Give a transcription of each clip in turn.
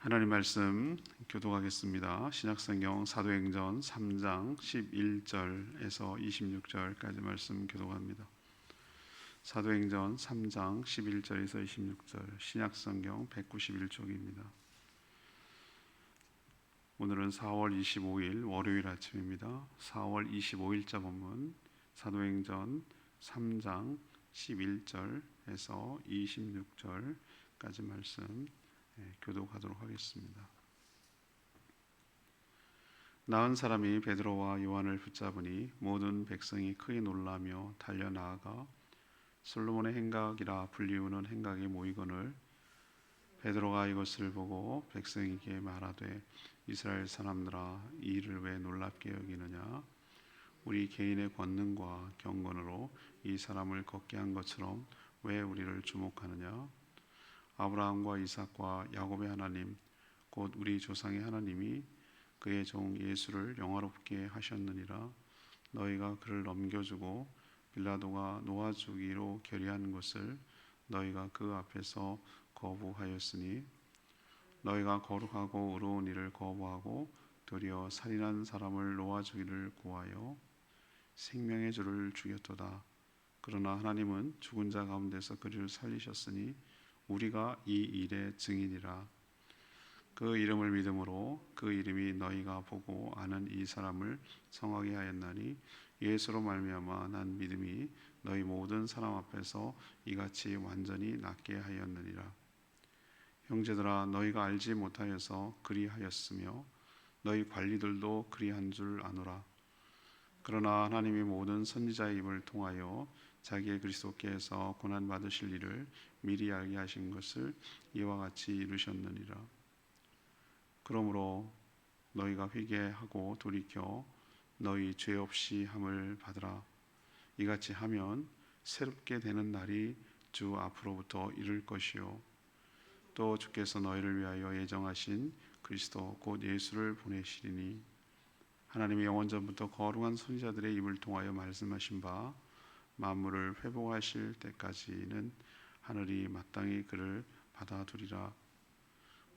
하나님 말씀 교독하겠습니다. 신약성경 사도행전 3장 11절에서 26절까지 말씀 교독합니다. 사도행전 3장 11절에서 26절, 신약성경 191쪽입니다. 오늘은 4월 25일 월요일 아침입니다. 4월 25일자 본문 사도행전 3장 11절에서 26절까지 말씀 교독하도록 하겠습니다. 나은 사람이 베드로와 요한을 붙잡으니 모든 백성이 크게 놀라며 달려나아가 솔로몬의 행각이라 불리우는 행각에 모이거늘 베드로가 이것을 보고 백성에게 말하되 이스라엘 사람들아 이 일을 왜 놀랍게 여기느냐 우리 개인의 권능과 경건으로 이 사람을 걷게 한 것처럼 왜 우리를 주목하느냐 아브라함과 이삭과 야곱의 하나님 곧 우리 조상의 하나님이 그의 종 예수를 영화롭게 하셨느니라. 너희가 그를 넘겨주고 빌라도가 놓아주기로 결의한 것을 너희가 그 앞에서 거부하였으니 너희가 거룩하고 의로운 일을 거부하고 도리어 살인한 사람을 놓아주기를 구하여 생명의 주를 죽였도다. 그러나 하나님은 죽은 자 가운데서 그를 살리셨으니 우리가 이 일의 증인이라. 그 이름을 믿음으로 그 이름이 너희가 보고 아는 이 사람을 성하게 하였나니 예수로 말미암아 난 믿음이 너희 모든 사람 앞에서 이같이 완전히 낫게 하였느니라. 형제들아 너희가 알지 못하여서 그리하였으며 너희 관리들도 그리한 줄 아노라. 그러나 하나님이 모든 선지자의 입을 통하여 자기의 그리스도께서 고난 받으실 일을 미리 알게 하신 것을 이와 같이 이루셨느니라. 그러므로 너희가 회개하고 돌이켜 너희 죄 없이 함을 받으라. 이같이 하면 새롭게 되는 날이 주 앞으로부터 이를 것이요 또 주께서 너희를 위하여 예정하신 그리스도 곧 예수를 보내시리니 하나님이 영원전부터 거룩한 선지자들의 입을 통하여 말씀하신 바 만물을 회복하실 때까지는 하늘이 마땅히 그를 받아두리라.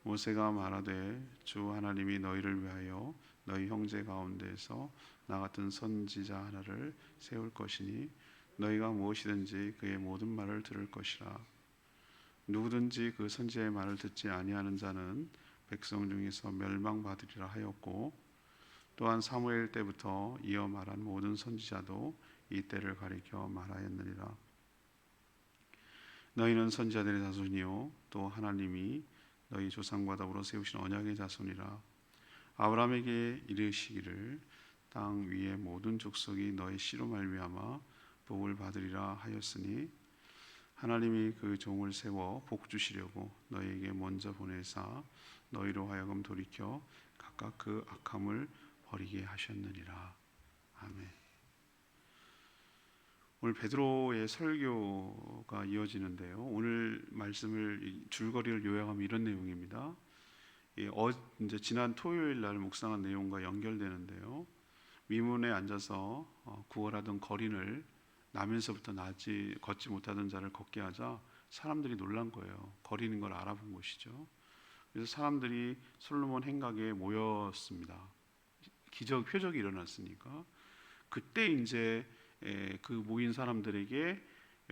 모세가 말하되 주 하나님이 너희를 위하여 너희 형제 가운데서 나 같은 선지자 하나를 세울 것이니 너희가 무엇이든지 그의 모든 말을 들을 것이라. 누구든지 그 선지자의 말을 듣지 아니하는 자는 백성 중에서 멸망받으리라 하였고 또한 사무엘 때부터 이어 말한 모든 선지자도 이 때를 가리켜 말하였느니라. 너희는 선지자들의 자손이요 또 하나님이 너희 조상과 더불어 세우신 언약의 자손이라. 아브라함에게 이르시기를 땅 위의 모든 족속이 너희 씨로 말미암아 복을 받으리라 하였으니 하나님이 그 종을 세워 복 주시려고 너희에게 먼저 보내사 너희로 하여금 돌이켜 각각 그 악함을 버리게 하셨느니라. 아멘. 오늘 베드로의 설교가 이어지는데요. 오늘 말씀을 줄거리를 요약하면 이런 내용입니다. 이제 지난 토요일 날 묵상한 내용과 연결되는데요. 위문에 앉아서 구걸하던 거린을 나면서부터 걷지 못하던 자를 걷게 하자 사람들이 놀란 거예요. 거린인 걸 알아본 것이죠. 그래서 사람들이 솔로몬 행각에 모였습니다. 기적 표적이 일어났으니까 그때 이제 그 모인 사람들에게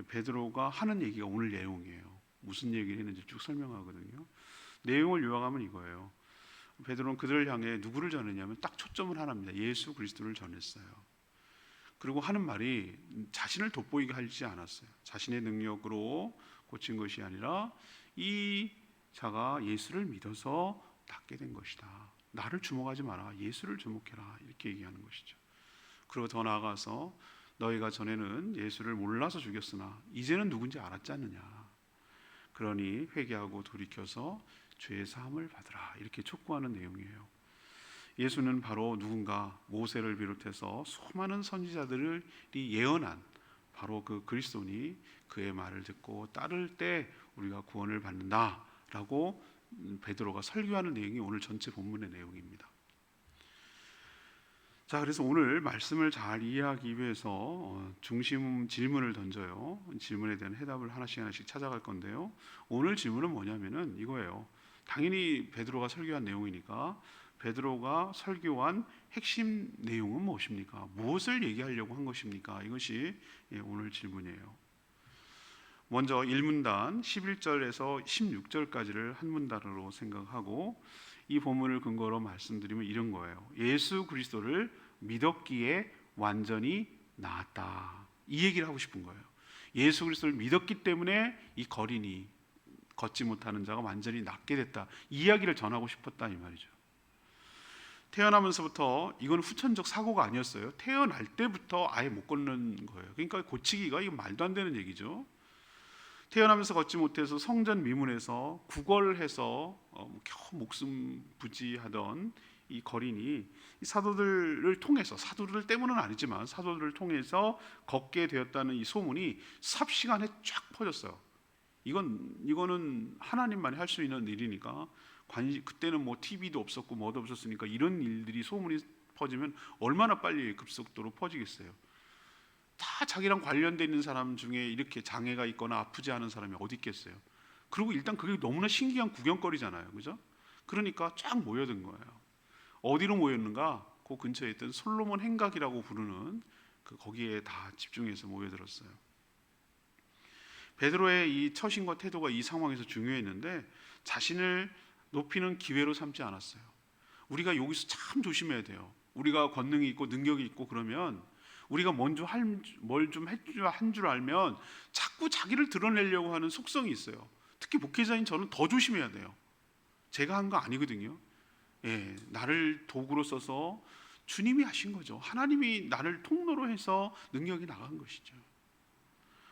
베드로가 하는 얘기가 오늘 내용이에요. 무슨 얘기를 했는지 쭉 설명하거든요. 내용을 요약하면 이거예요. 베드로는 그들을 향해 누구를 전했냐면 딱 초점을 하나입니다. 예수 그리스도를 전했어요. 그리고 하는 말이 자신을 돋보이게 하지 않았어요. 자신의 능력으로 고친 것이 아니라 이 자가 예수를 믿어서 낫게 된 것이다. 나를 주목하지 마라. 예수를 주목해라. 이렇게 얘기하는 것이죠. 그리고 더 나아가서 너희가 전에는 예수를 몰라서 죽였으나 이제는 누군지 알았지 않느냐. 그러니 회개하고 돌이켜서 죄의 사함을 받으라. 이렇게 촉구하는 내용이에요. 예수는 바로 누군가 모세를 비롯해서 수많은 선지자들이 예언한 바로 그 그리스도니 그의 말을 듣고 따를 때 우리가 구원을 받는다라고 베드로가 설교하는 내용이 오늘 전체 본문의 내용입니다. 자, 그래서 오늘 말씀을 잘 이해하기 위해서 중심 질문을 던져요. 질문에 대한 해답을 하나씩 찾아갈 건데요. 오늘 질문은 뭐냐면은 이거예요. 당연히 베드로가 설교한 내용이니까 베드로가 설교한 핵심 내용은 무엇입니까? 무엇을 얘기하려고 한 것입니까? 이것이 오늘 질문이에요. 먼저 1문단 11절에서 16절까지를 한 문단으로 생각하고 이 본문을 근거로 말씀드리면 이런 거예요. 예수 그리스도를 믿었기에 완전히 나았다. 이 얘기를 하고 싶은 거예요. 예수 그리스도를 믿었기 때문에 이 거린이 걷지 못하는 자가 완전히 낫게 됐다. 이 이야기를 전하고 싶었다 이 말이죠. 태어나면서부터 이건 후천적 사고가 아니었어요. 태어날 때부터 아예 못 걷는 거예요. 그러니까 고치기가 이거 말도 안 되는 얘기죠. 태어나면서 걷지 못해서 성전 미문에서 구걸해서 겨우 목숨 부지하던 이 거린이 이 사도들을 통해서, 사도들 때문은 아니지만 사도들을 통해서 걷게 되었다는 이 소문이 삽시간에 쫙 퍼졌어요. 이거는 하나님만이 할 수 있는 일이니까 그때는 뭐 TV도 없었고 뭐도 없었으니까 이런 일들이 소문이 퍼지면 얼마나 빨리 급속도로 퍼지겠어요. 다 자기랑 관련돼 있는 사람 중에 이렇게 장애가 있거나 아프지 않은 사람이 어디 있겠어요. 그리고 일단 그게 너무나 신기한 구경거리잖아요, 그죠? 그러니까 쫙 모여든 거예요. 어디로 모였는가? 그 근처에 있던 솔로몬 행각이라고 부르는 거기에 다 집중해서 모여들었어요. 베드로의 이 처신과 태도가 이 상황에서 중요했는데 자신을 높이는 기회로 삼지 않았어요. 우리가 여기서 참 조심해야 돼요. 우리가 권능이 있고 능력이 있고 그러면 우리가 먼저 뭘 좀 한 줄 알면 자꾸 자기를 드러내려고 하는 속성이 있어요. 특히 목회자인 저는 더 조심해야 돼요. 제가 한 거 아니거든요. 나를 도구로 써서 주님이 하신 거죠. 하나님이 나를 통로로 해서 능력이 나간 것이죠.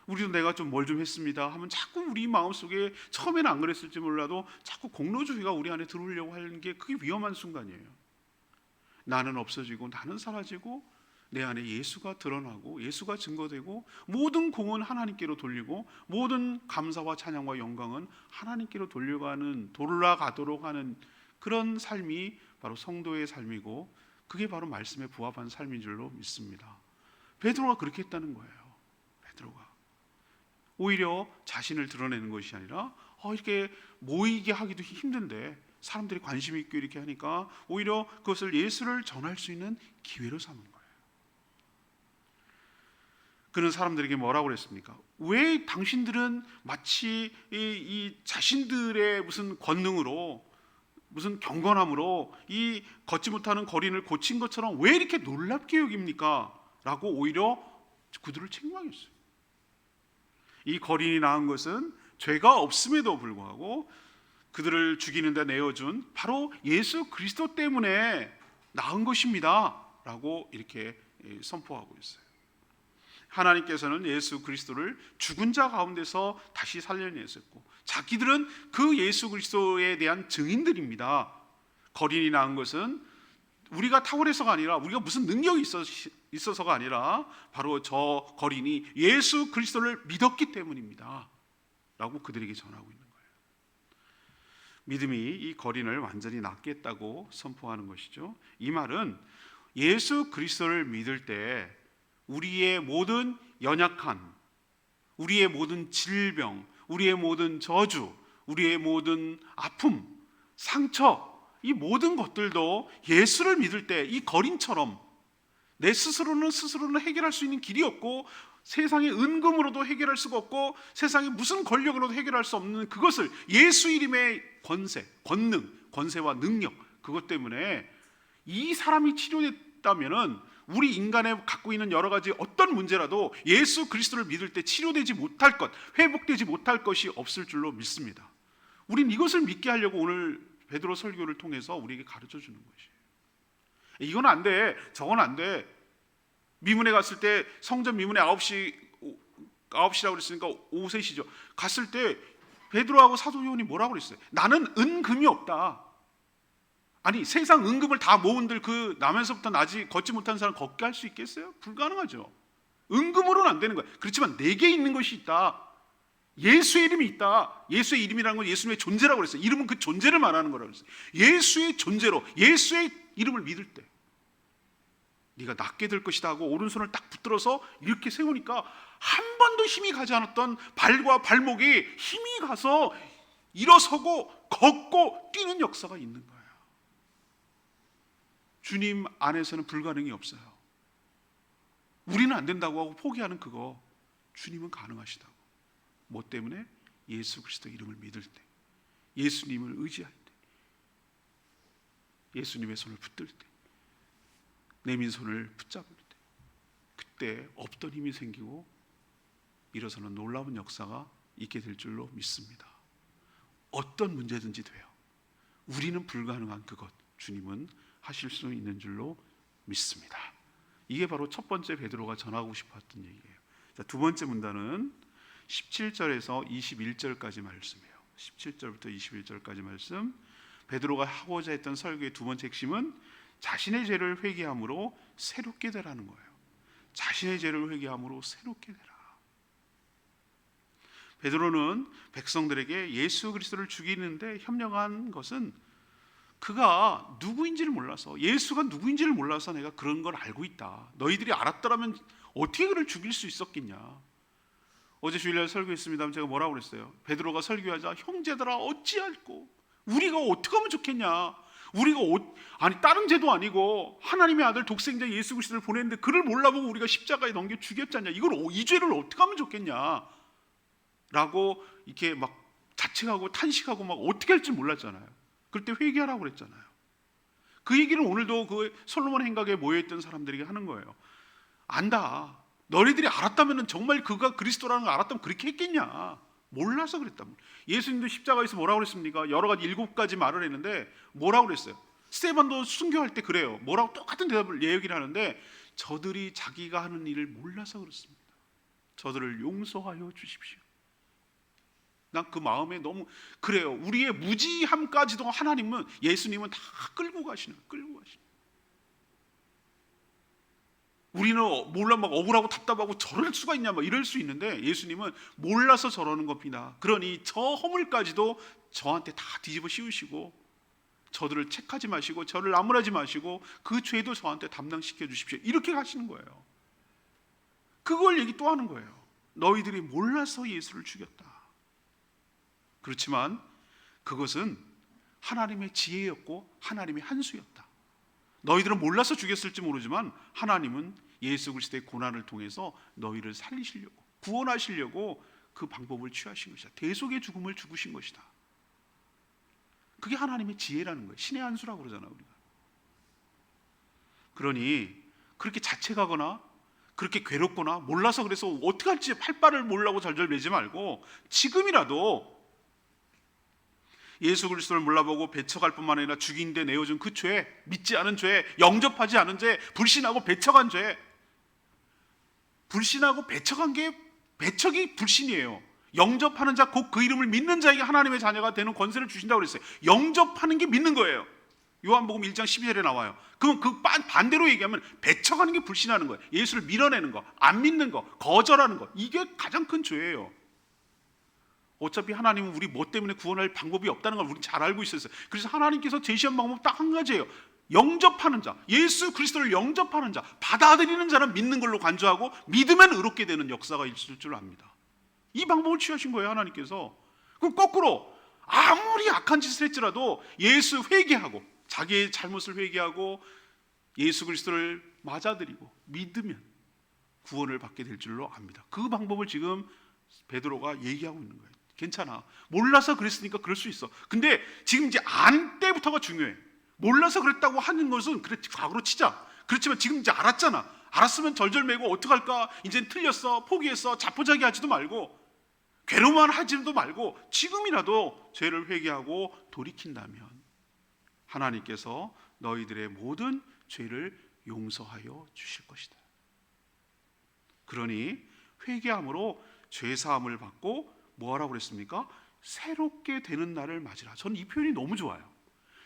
우리도 내가 좀 뭘 좀 했습니다 하면 자꾸 우리 마음속에 처음에는 안 그랬을지 몰라도 자꾸 공로주의가 우리 안에 들어오려고 하는 게 그게 위험한 순간이에요. 나는 없어지고 나는 사라지고 내 안에 예수가 드러나고 예수가 증거되고 모든 공은 하나님께로 돌리고 모든 감사와 찬양과 영광은 하나님께로 돌아가도록 하는 그런 삶이 바로 성도의 삶이고 그게 바로 말씀에 부합한 삶인 줄로 믿습니다. 베드로가 그렇게 했다는 거예요. 베드로가 오히려 자신을 드러내는 것이 아니라 이렇게 모이게 하기도 힘든데 사람들이 관심 있게 이렇게 하니까 오히려 그것을 예수를 전할 수 있는 기회로 삼은 거예요. 그는 사람들에게 뭐라고 그랬습니까? 왜 당신들은 마치 이 자신들의 무슨 권능으로 무슨 경건함으로 이 걷지 못하는 거린을 고친 것처럼 왜 이렇게 놀랍게 여깁니까? 라고 오히려 그들을 책망했어요. 이 거린이 낳은 것은 죄가 없음에도 불구하고 그들을 죽이는 데 내어준 바로 예수 그리스도 때문에 낳은 것입니다 라고 이렇게 선포하고 있어요. 하나님께서는 예수 그리스도를 죽은 자 가운데서 다시 살려내셨고 자기들은 그 예수 그리스도에 대한 증인들입니다. 거린이 낳은 것은 우리가 탁월해서가 아니라 우리가 무슨 능력이 있어서가 아니라 바로 저 거린이 예수 그리스도를 믿었기 때문입니다 라고 그들에게 전하고 있는 거예요. 믿음이 이 거린을 완전히 낫게 했다고 선포하는 것이죠. 이 말은 예수 그리스도를 믿을 때 우리의 모든 연약한, 우리의 모든 질병, 우리의 모든 저주, 우리의 모든 아픔, 상처, 이 모든 것들도 예수를 믿을 때 이 거린처럼 내 스스로는 해결할 수 있는 길이 없고 세상의 은금으로도 해결할 수가 없고 세상의 무슨 권력으로도 해결할 수 없는 그것을 예수 이름의 권세와 능력 그것 때문에 이 사람이 치료됐다면은 우리 인간에 갖고 있는 여러 가지 어떤 문제라도 예수 그리스도를 믿을 때 치료되지 못할 것, 회복되지 못할 것이 없을 줄로 믿습니다. 우린 이것을 믿게 하려고 오늘 베드로 설교를 통해서 우리에게 가르쳐 주는 것이에요. 이건 안 돼, 저건 안 돼. 미문에 갔을 때 성전 미문에 9시라고 그랬으니까 오후 3시죠. 갔을 때 베드로하고 사도 요한이 뭐라고 그랬어요? 나는 은금이 없다. 아니 세상 은금을 다 모은들 그 나면서부터 낮이 걷지 못한 사람 걷게 할 수 있겠어요? 불가능하죠. 은금으로는 안 되는 거예요. 그렇지만 내게 있는 것이 있다. 예수의 이름이 있다. 예수의 이름이라는 건 예수님의 존재라고 그랬어요. 이름은 그 존재를 말하는 거라고 그랬어요. 예수의 존재로 예수의 이름을 믿을 때 네가 낫게 될 것이다 하고 오른손을 딱 붙들어서 이렇게 세우니까 한 번도 힘이 가지 않았던 발과 발목에 힘이 가서 일어서고 걷고 뛰는 역사가 있는 거예요. 주님 안에서는 불가능이 없어요. 우리는 안 된다고 하고 포기하는 그거, 주님은 가능하시다고. 뭐 때문에? 예수 그리스도 이름을 믿을 때, 예수님을 의지할 때, 예수님의 손을 붙들 때, 내민 손을 붙잡을 때, 그때 없던 힘이 생기고 일어서는 놀라운 역사가 있게 될 줄로 믿습니다. 어떤 문제든지 돼요. 우리는 불가능한 그것, 주님은 하실 수 있는 줄로 믿습니다. 이게 바로 첫 번째 베드로가 전하고 싶었던 얘기예요. 자, 두 번째 문단은 17절에서 21절까지 말씀이에요. 17절부터 21절까지 말씀. 베드로가 하고자 했던 설교의 두 번째 핵심은 자신의 죄를 회개함으로 새롭게 되라는 거예요. 자신의 죄를 회개함으로 새롭게 되라. 베드로는 백성들에게 예수 그리스도를 죽이는데 협력한 것은 그가 누구인지를 몰라서, 예수가 누구인지를 몰라서 내가 그런 걸 알고 있다. 너희들이 알았더라면 어떻게 그를 죽일 수 있었겠냐. 어제 주일날 설교했습니다만 제가 뭐라고 그랬어요? 베드로가 설교하자 형제들아 어찌할꼬, 우리가 어떻게 하면 좋겠냐. 우리가 아니 다른 죄도 아니고 하나님의 아들 독생자 예수 그리스도를 보냈는데 그를 몰라보고 우리가 십자가에 넘겨 죽였잖냐. 이 죄를 어떻게 하면 좋겠냐 라고 이렇게 막 자책하고 탄식하고 막 어떻게 할지 몰랐잖아요. 그럴 때 회개하라고 그랬잖아요. 그 얘기를 오늘도 그 솔로몬 행각에 모여있던 사람들에게 하는 거예요. 안다. 너희들이 알았다면, 정말 그가 그리스도라는 걸 알았다면 그렇게 했겠냐. 몰라서 그랬단 말이에요. 예수님도 십자가에서 뭐라고 그랬습니까? 여러 가지 7가지 말을 했는데 뭐라고 그랬어요? 스데반도 순교할 때 그래요. 뭐라고 똑같은 대답을 얘기를 하는데, 저들이 자기가 하는 일을 몰라서 그렇습니다. 저들을 용서하여 주십시오. 난 그 마음에 너무 그래요. 우리의 무지함까지도 하나님은, 예수님은 다 끌고 가시는. 우리는 몰라 막 억울하고 답답하고 저럴 수가 있냐 막 이럴 수 있는데, 예수님은 몰라서 저러는 겁니다. 그러니 저 허물까지도 저한테 다 뒤집어 씌우시고, 저들을 책하지 마시고 저를 나무라지 마시고 그 죄도 저한테 담당시켜 주십시오. 이렇게 가시는 거예요. 그걸 얘기 또 하는 거예요. 너희들이 몰라서 예수를 죽였다. 그렇지만 그것은 하나님의 지혜였고 하나님의 한수였다. 너희들은 몰라서 죽였을지 모르지만 하나님은 예수 그리스도의 고난을 통해서 너희를 살리시려고, 구원하시려고 그 방법을 취하신 것이다. 대속의 죽음을 죽으신 것이다. 그게 하나님의 지혜라는 거예요. 신의 한수라고 그러잖아요, 우리가. 그러니 그렇게 자책하거나 그렇게 괴롭거나 몰라서 그래서 어떻게 할지 할 바를 몰라고 절절매지 말고, 지금이라도 예수 그리스도를 몰라보고 배척할 뿐만 아니라 죽인 데 내어준 그 죄, 믿지 않은 죄, 영접하지 않은 죄, 불신하고 배척한 죄, 불신하고 배척한 게, 배척이 불신이에요. 영접하는 자, 곧 그 이름을 믿는 자에게 하나님의 자녀가 되는 권세를 주신다고 그랬어요. 영접하는 게 믿는 거예요. 요한복음 1장 12절에 나와요. 그럼 그 반대로 얘기하면 배척하는 게 불신하는 거예요. 예수를 밀어내는 거, 안 믿는 거, 거절하는 거, 이게 가장 큰 죄예요. 어차피 하나님은 우리 뭐 때문에 구원할 방법이 없다는 걸 우리는 잘 알고 있었어요. 그래서 하나님께서 제시한 방법은 딱 한 가지예요. 영접하는 자, 예수 그리스도를 영접하는 자, 받아들이는 자는 믿는 걸로 간주하고 믿으면 의롭게 되는 역사가 있을 줄 압니다. 이 방법을 취하신 거예요, 하나님께서. 그럼 거꾸로 아무리 악한 짓을 했더라도 예수 회개하고, 자기의 잘못을 회개하고 예수 그리스도를 맞아들이고 믿으면 구원을 받게 될 줄로 압니다. 그 방법을 지금 베드로가 얘기하고 있는 거예요. 괜찮아, 몰라서 그랬으니까 그럴 수 있어. 근데 지금 이제 안 때부터가 중요해. 몰라서 그랬다고 하는 것은 그래, 과거로 치자. 그렇지만 지금 이제 알았잖아. 알았으면 절절매고 어떡할까, 이젠 틀렸어, 포기했어, 자포자기하지도 말고 괴로워만 하지도 말고 지금이라도 죄를 회개하고 돌이킨다면 하나님께서 너희들의 모든 죄를 용서하여 주실 것이다. 그러니 회개함으로 죄사함을 받고 뭐하라고 그랬습니까? 새롭게 되는 날을 맞으라. 저는 이 표현이 너무 좋아요.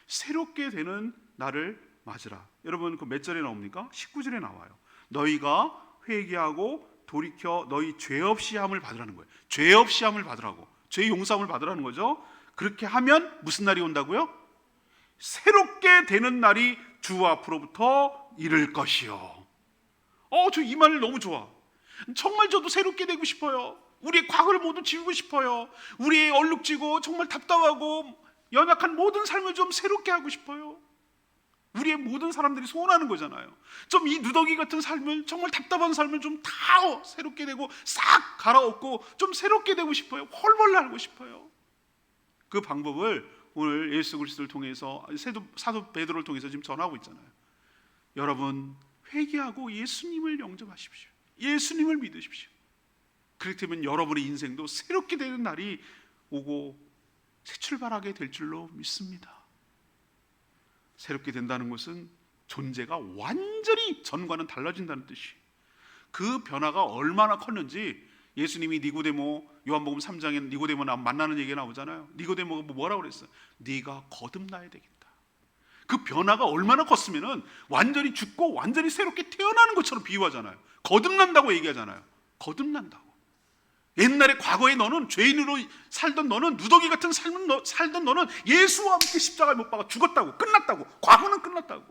새롭게 되는 날을 맞으라. 여러분 그 몇 절에 나옵니까? 19절에 나와요. 너희가 회개하고 돌이켜 너희 죄 없이 함을 받으라는 거예요. 죄 없이 함을 받으라고, 죄 용서함을 받으라는 거죠. 그렇게 하면 무슨 날이 온다고요? 새롭게 되는 날이 주 앞으로부터 이를 것이요. 저 이 말 너무 좋아. 정말 저도 새롭게 되고 싶어요. 우리의 과거를 모두 지우고 싶어요. 우리의 얼룩지고 정말 답답하고 연약한 모든 삶을 좀 새롭게 하고 싶어요. 우리의 모든 사람들이 소원하는 거잖아요. 좀 이 누더기 같은 삶을, 정말 답답한 삶을 좀 다 새롭게 되고 싹 갈아엎고 좀 새롭게 되고 싶어요. 훨훨 날고 싶어요. 그 방법을 오늘 예수 그리스도를 통해서, 사도 베드로를 통해서 지금 전하고 있잖아요. 여러분, 회개하고 예수님을 영접하십시오. 예수님을 믿으십시오. 그렇게 되면 여러분의 인생도 새롭게 되는 날이 오고 새 출발하게 될 줄로 믿습니다. 새롭게 된다는 것은 존재가 완전히 전과는 달라진다는 뜻이에요. 그 변화가 얼마나 컸는지 예수님이 니고데모, 요한복음 3장에 니고데모 만나는 얘기가 나오잖아요. 니고데모가 뭐라고 그랬어요? 네가 거듭나야 되겠다. 그 변화가 얼마나 컸으면은 완전히 죽고 완전히 새롭게 태어나는 것처럼 비유하잖아요. 거듭난다고 얘기하잖아요. 거듭난다고. 옛날에 과거에 너는 죄인으로 살던 너는, 누더기 같은 삶을 살던 너는 예수와 함께 십자가에 못 박아 죽었다고. 끝났다고. 과거는 끝났다고.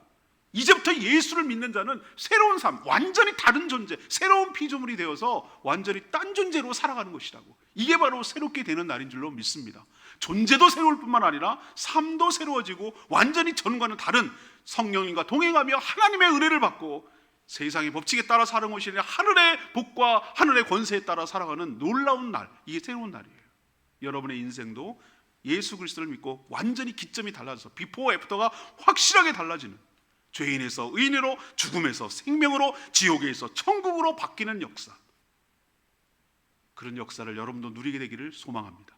이제부터 예수를 믿는 자는 새로운 삶, 완전히 다른 존재, 새로운 피조물이 되어서 완전히 딴 존재로 살아가는 것이라고. 이게 바로 새롭게 되는 날인 줄로 믿습니다. 존재도 새로울 뿐만 아니라 삶도 새로워지고 완전히 전과는 다른, 성령님과 동행하며 하나님의 은혜를 받고 세상의 법칙에 따라 사는 것이 아니라 하늘의 복과 하늘의 권세에 따라 살아가는 놀라운 날, 이게 새로운 날이에요. 여러분의 인생도 예수 그리스도를 믿고 완전히 기점이 달라져서 비포 애프터가 확실하게 달라지는, 죄인에서 의인으로, 죽음에서 생명으로, 지옥에서 천국으로 바뀌는 역사, 그런 역사를 여러분도 누리게 되기를 소망합니다.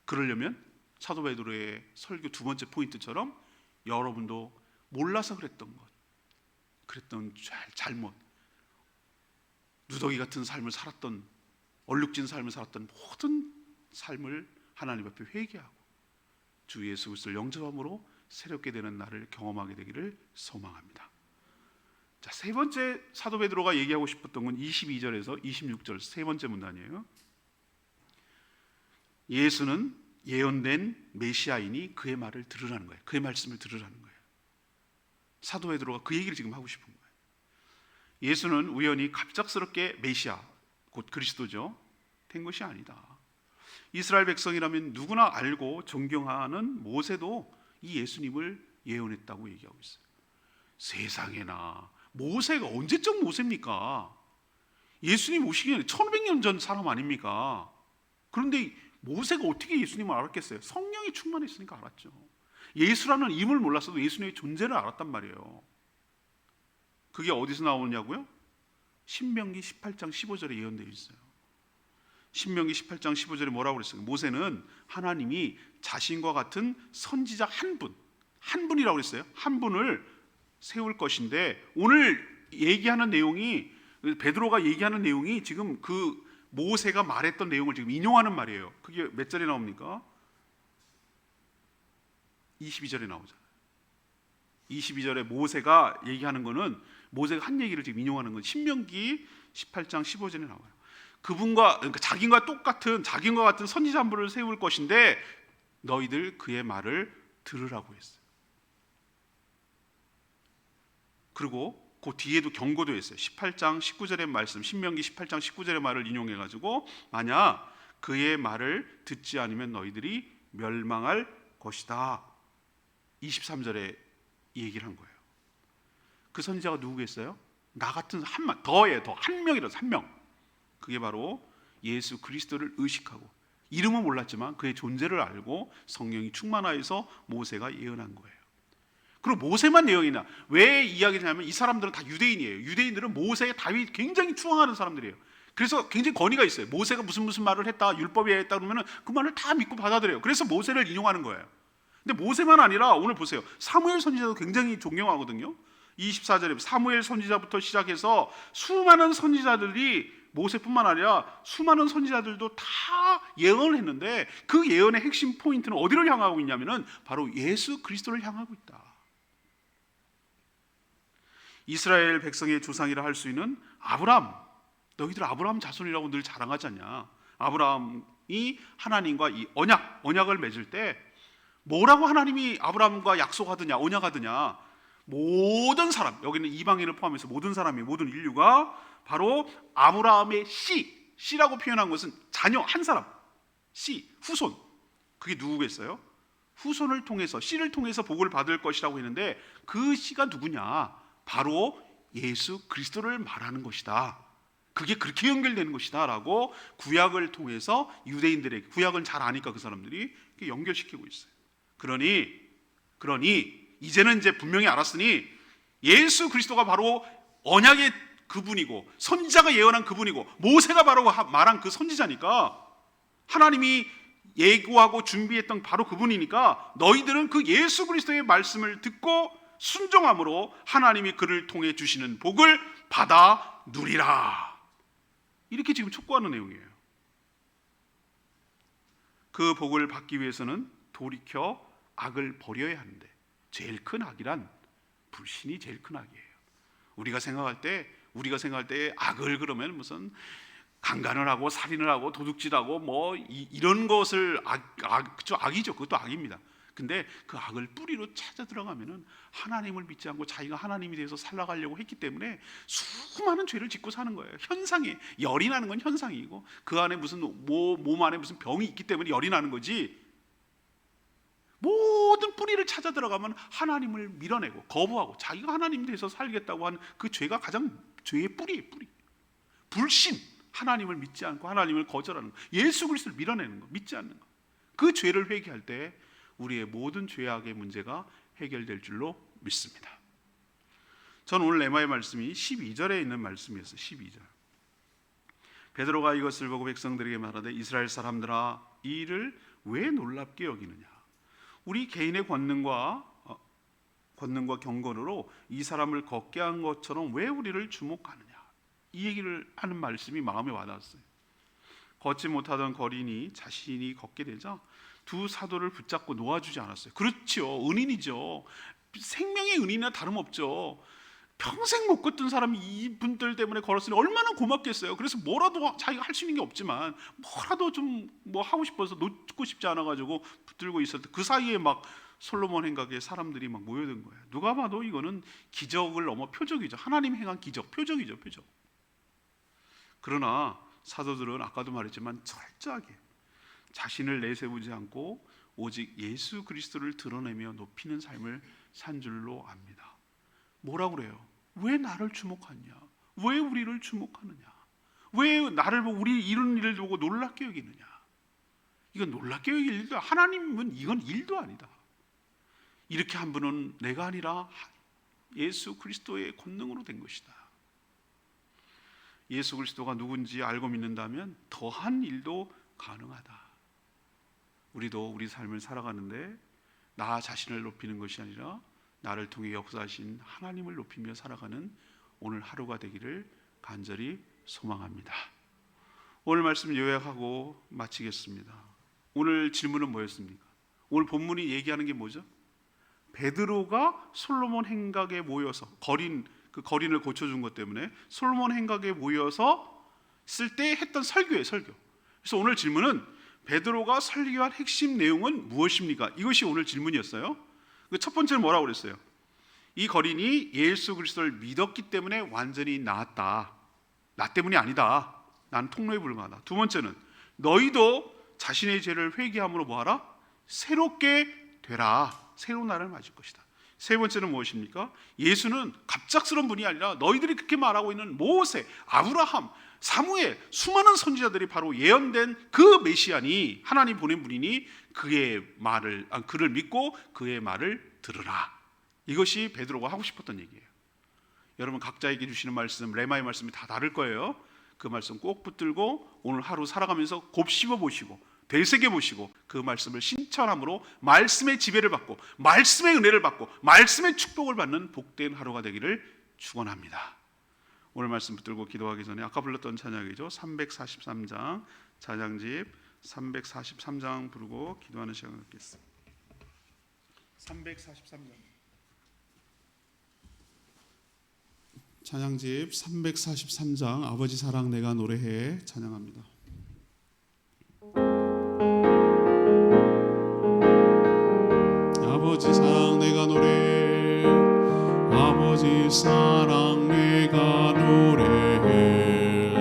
그러려면 사도 베드로의 설교 두 번째 포인트처럼 여러분도 몰라서 그랬던 것, 그랬던 잘못, 누더기 같은 삶을 살았던, 얼룩진 삶을 살았던 모든 삶을 하나님 앞에 회개하고 주 예수 그리스도를 영접함으로 새롭게 되는 날을 경험하게 되기를 소망합니다. 자, 세 번째 사도 베드로가 얘기하고 싶었던 건 22절에서 26절 세 번째 문단이에요. 예수는 예언된 메시아이니 그의 말을 들으라는 거예요. 그의 말씀을 들으라는 거예요. 사도 베드로가 그 얘기를 지금 하고 싶은 거예요. 예수는 우연히 갑작스럽게 메시아, 곧 그리스도죠, 된 것이 아니다. 이스라엘 백성이라면 누구나 알고 존경하는 모세도 이 예수님을 예언했다고 얘기하고 있어요. 세상에나, 모세가 언제적 모세입니까? 예수님 오시기 전에 1500년 전 사람 아닙니까? 그런데 모세가 어떻게 예수님을 알았겠어요? 성령이 충만했으니까 알았죠. 예수라는 이름을 몰랐어도 예수님의 존재를 알았단 말이에요. 그게 어디서 나오냐고요? 신명기 18장 15절에 예언되어 있어요. 신명기 18장 15절에 뭐라고 그랬어요? 모세는 하나님이 자신과 같은 선지자 한 분이라고 그랬어요. 한 분을 세울 것인데, 오늘 얘기하는 내용이, 베드로가 얘기하는 내용이 지금 그 모세가 말했던 내용을 지금 인용하는 말이에요. 그게 몇 절에 나옵니까? 22절에 나오잖아요. 22절에 모세가 얘기하는 거는, 모세가 한 얘기를 지금 인용하는 건 신명기 18장 15절에 나와요. 그러니까 자기와 같은 선지자 한 분을 세울 것인데 너희들 그의 말을 들으라고 했어요. 그리고 그 뒤에도 경고도 했어요. 18장 19절의 말씀, 신명기 18장 19절의 말을 인용해가지고, 만약 그의 말을 듣지 않으면 너희들이 멸망할 것이다. 23절에 이 얘기를 한 거예요. 그 선지자가 누구겠어요? 나 같은 한 명이라도, 한 명. 그게 바로 예수 그리스도를 의식하고, 이름은 몰랐지만 그의 존재를 알고 성령이 충만하여서 모세가 예언한 거예요. 그리고 모세만 예언이나, 왜 이야기냐면 이 사람들은 다 유대인이에요. 유대인들은 모세의 다윗 굉장히 추앙하는 사람들이에요. 그래서 굉장히 권위가 있어요. 모세가 무슨 말을 했다, 율법에 했다 그러면 그 말을 다 믿고 받아들여요. 그래서 모세를 인용하는 거예요. 근데 모세만 아니라 오늘 보세요. 사무엘 선지자도 굉장히 존경하거든요. 24절에 사무엘 선지자부터 시작해서 수많은 선지자들이, 모세뿐만 아니라 수많은 선지자들도 다 예언을 했는데, 그 예언의 핵심 포인트는 어디를 향하고 있냐면은 바로 예수 그리스도를 향하고 있다. 이스라엘 백성의 조상이라 할 수 있는 아브라함, 너희들 아브라함 자손이라고 늘 자랑하지 않냐? 아브라함이 하나님과 이 언약을 맺을 때 뭐라고 하나님이 아브라함과 약속하더냐, 언약하더냐? 모든 사람, 여기는 이방인을 포함해서 모든 사람이, 모든 인류가 바로 아브라함의 씨라고 표현한 것은 자녀 한 사람, 씨, 후손. 그게 누구겠어요? 후손을 통해서, 씨를 통해서 복을 받을 것이라고 했는데 그 씨가 누구냐? 바로 예수 그리스도를 말하는 것이다. 그게 그렇게 연결되는 것이다 라고 구약을 통해서 유대인들에게, 구약은 잘 아니까 그 사람들이 연결시키고 있어요. 그러니 이제는 이제 분명히 알았으니 예수 그리스도가 바로 언약의 그분이고 선지자가 예언한 그분이고 모세가 바로 말한 그 선지자니까, 하나님이 예고하고 준비했던 바로 그분이니까 너희들은 그 예수 그리스도의 말씀을 듣고 순종함으로 하나님이 그를 통해 주시는 복을 받아 누리라. 이렇게 지금 촉구하는 내용이에요. 그 복을 받기 위해서는 돌이켜 악을 버려야 하는데, 제일 큰 악이란 불신이 제일 큰 악이에요. 우리가 생각할 때 악을 그러면 무슨 강간을 하고 살인을 하고 도둑질하고 뭐 이런 것을 악이죠. 그것도 악입니다. 근데 그 악을 뿌리로 찾아 들어가면은 하나님을 믿지 않고 자기가 하나님이 되어서 살아가려고 했기 때문에 수많은 죄를 짓고 사는 거예요. 현상이, 열이 나는 건 현상이고 그 안에 무슨 몸 안에 무슨 병이 있기 때문에 열이 나는 거지, 모든 뿌리를 찾아 들어가면 하나님을 밀어내고 거부하고 자기가 하나님 되어서 살겠다고 하는 그 죄가 가장 죄의 뿌리예요. 뿌리. 불신, 하나님을 믿지 않고 하나님을 거절하는 거, 예수 그리스도를 밀어내는 거, 믿지 않는 거, 그 죄를 회개할 때 우리의 모든 죄악의 문제가 해결될 줄로 믿습니다. 저는 오늘 레마의 말씀이 12절에 있는 말씀이었어요. 12절. 베드로가 이것을 보고 백성들에게 말하되 이스라엘 사람들아, 이 일을 왜 놀랍게 여기느냐? 우리 개인의 권능과 경건으로 이 사람을 걷게 한 것처럼 왜 우리를 주목하느냐? 이 얘기를 하는 말씀이 마음에 와닿았어요. 걷지 못하던 거린이 자신이 걷게 되자 두 사도를 붙잡고 놓아주지 않았어요. 그렇죠, 은인이죠. 생명의 은인이나 다름없죠. 평생 못 걷던 사람이 이분들 때문에 걸었으니 얼마나 고맙겠어요. 그래서 뭐라도 자기가 할 수 있는 게 없지만 뭐라도 좀 뭐 하고 싶어서 놓고 싶지 않아가지고 붙들고 있었을 때 그 사이에 막 솔로몬 행각에 사람들이 막 모여든 거예요. 누가 봐도 이거는 기적을 넘어 표적이죠. 하나님 행한 기적, 표적이죠, 표적. 그러나 사도들은 아까도 말했지만 철저하게 자신을 내세우지 않고 오직 예수 그리스도를 드러내며 높이는 삶을 산 줄로 압니다. 뭐라고 그래요? 왜 나를 주목하냐? 왜 우리를 주목하느냐? 왜 나를 보고 우리 이런 일을 보고 놀랍게 여기느냐? 이건 놀랍게 여길 일도, 하나님은 이건 일도 아니다. 이렇게 한 분은 내가 아니라 예수 그리스도의 권능으로 된 것이다. 예수 그리스도가 누군지 알고 믿는다면 더한 일도 가능하다. 우리도 우리 삶을 살아가는데 나 자신을 높이는 것이 아니라 나를 통해 역사하신 하나님을 높이며 살아가는 오늘 하루가 되기를 간절히 소망합니다. 오늘 말씀 요약하고 마치겠습니다. 오늘 질문은 뭐였습니까? 오늘 본문이 얘기하는 게 뭐죠? 베드로가 솔로몬 행각에 모여서 거린을 고쳐준 것 때문에 솔로몬 행각에 모여서 쓸 때 했던 설교예요, 설교. 그래서 오늘 질문은 베드로가 설교한 핵심 내용은 무엇입니까? 이것이 오늘 질문이었어요. 첫 번째는 뭐라고 그랬어요? 이 거린이 예수 그리스도를 믿었기 때문에 완전히 나았다. 나 때문이 아니다. 나는 통로에 불과하다. 두 번째는 너희도 자신의 죄를 회개함으로 뭐하라? 새롭게 되라. 새로운 날을 맞을 것이다. 세 번째는 무엇입니까? 예수는 갑작스러운 분이 아니라 너희들이 그렇게 말하고 있는 모세, 아브라함, 사무엘, 수많은 선지자들이 바로 예언된 그 메시아니, 하나님 보낸 분이니 그를 믿고 그의 말을 들으라. 이것이 베드로가 하고 싶었던 얘기예요. 여러분 각자에게 주시는 말씀, 레마의 말씀이 다 다를 거예요. 그 말씀 꼭 붙들고 오늘 하루 살아가면서 곱씹어 보시고 되새겨 보시고 그 말씀을 신천함으로 말씀의 지배를 받고 말씀의 은혜를 받고 말씀의 축복을 받는 복된 하루가 되기를 축원합니다. 오늘 말씀 붙들고 기도하기 전에 아까 불렀던 찬양이죠. 343장 찬양집 343장 부르고 기도하는 시간을 갖겠습니다. 343장 찬양집 343장 아버지 사랑 내가 노래해 찬양합니다. 아버지 사랑 내가 노래해 아버지 사랑 내가 노래해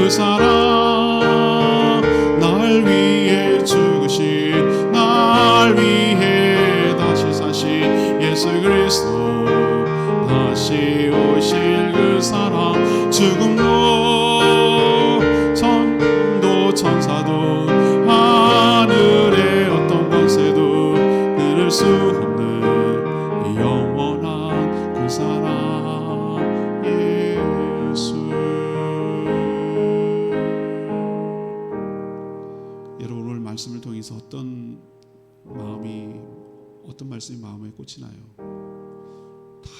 그 사랑 날 위해 죽으신 날 위해 다시 사신 예수 그리스도 다시 오실 그 사랑 죽음도 천도 천사도 하늘의 어떤 권세도 끊을 수 없는 영원한 그 사랑 예수. 여러분 오늘 말씀을 통해서 어떤 말씀이 마음에 꽂히나요?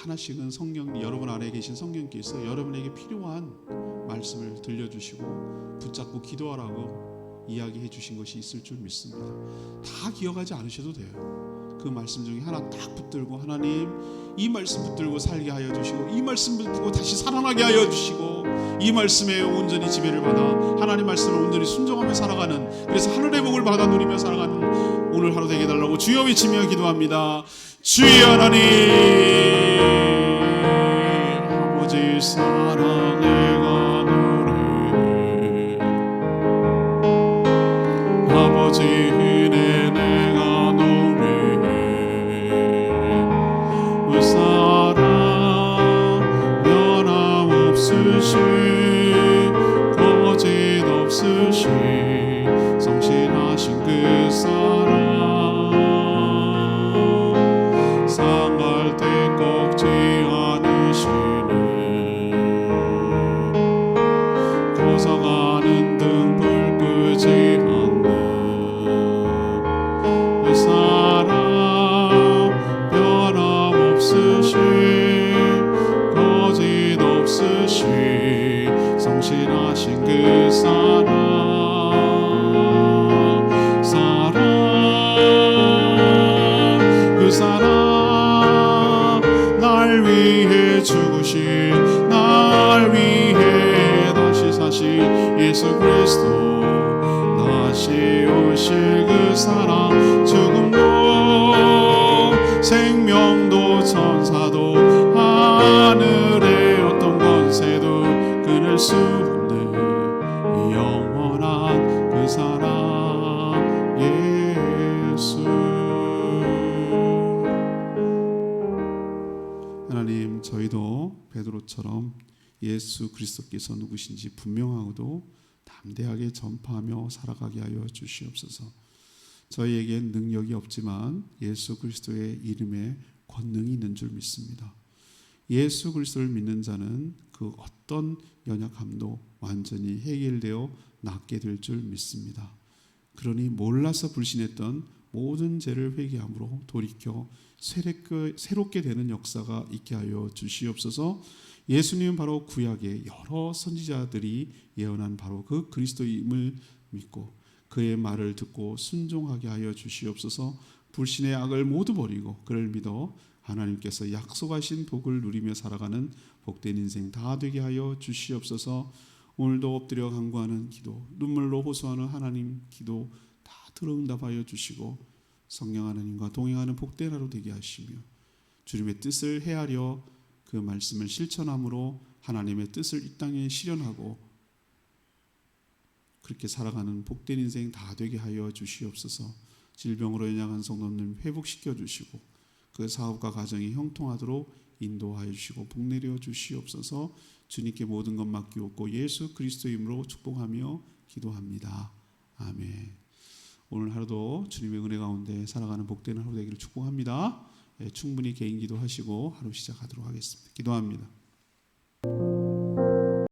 하나씩은 성령, 여러분 안에 계신 성령께서 여러분에게 필요한 말씀을 들려주시고 붙잡고 기도하라고 이야기해 주신 것이 있을 줄 믿습니다. 다 기억하지 않으셔도 돼요. 그 말씀 중에 하나 딱 붙들고, 하나님 이 말씀 붙들고 살게 하여 주시고, 이 말씀 붙들고 다시 살아나게 하여 주시고, 이 말씀에 온전히 지배를 받아 하나님 말씀을 온전히 순종하며 살아가는, 그래서 하늘의 복을 받아 누리며 살아가는 오늘 하루 되게 달라고 주여 외치며 기도합니다. 주여 하나님, 아버지 사랑 내가 노래해, 아버지 은혜 내가 노래해, 그 사랑 변함없으시 거짓없으시 성실하신 그 사랑, 상할 때 꺾지 않으시네, 고성하는 등불 끄지 않는 그 사랑 변함없으시 거짓없으시 성실하신 그 사랑, 그 사랑 날 위해 죽으신 날 위해 다시 사신 예수 그리스도 다시 오실 그 사랑, 죽음도 생명도 천사도 하늘의 어떤 권세도 끊을 수 없는 영원한 그 사랑 예수. 하나님, 저희도 베드로처럼 예수 그리스도께서 누구신지 분명하고도 담대하게 전파하며 살아가게 하여 주시옵소서. 저희에겐 능력이 없지만 예수 그리스도의 이름에 권능이 있는 줄 믿습니다. 예수 그리스도를 믿는 자는 그 어떤 연약함도 완전히 해결되어 낫게 될 줄 믿습니다. 그러니 몰라서 불신했던 모든 죄를 회개함으로 돌이켜 새롭게 되는 역사가 있게 하여 주시옵소서. 예수님은 바로 구약의 여러 선지자들이 예언한 바로 그 그리스도임을 믿고 그의 말을 듣고 순종하게 하여 주시옵소서. 불신의 악을 모두 버리고 그를 믿어 하나님께서 약속하신 복을 누리며 살아가는 복된 인생 다 되게 하여 주시옵소서. 오늘도 엎드려 간구하는 기도, 눈물로 호소하는 하나님 기도 다 들어응답하여 주시고 성령 하나님과 동행하는 복된 하루 되게 하시며 주님의 뜻을 헤아려 그 말씀을 실천함으로 하나님의 뜻을 이 땅에 실현하고 그렇게 살아가는 복된 인생 다 되게 하여 주시옵소서. 질병으로 연약한 성도님 회복시켜 주시고 그 사업과 가정이 형통하도록 인도하여 주시고 복 내려 주시옵소서. 주님께 모든 것 맡기옵고 예수 그리스도 이름으로 축복하며 기도합니다. 아멘. 오늘 하루도 주님의 은혜 가운데 살아가는 복된 하루 되기를 축복합니다. 충분히 개인 기도하시고 하루 시작하도록 하겠습니다. 기도합니다.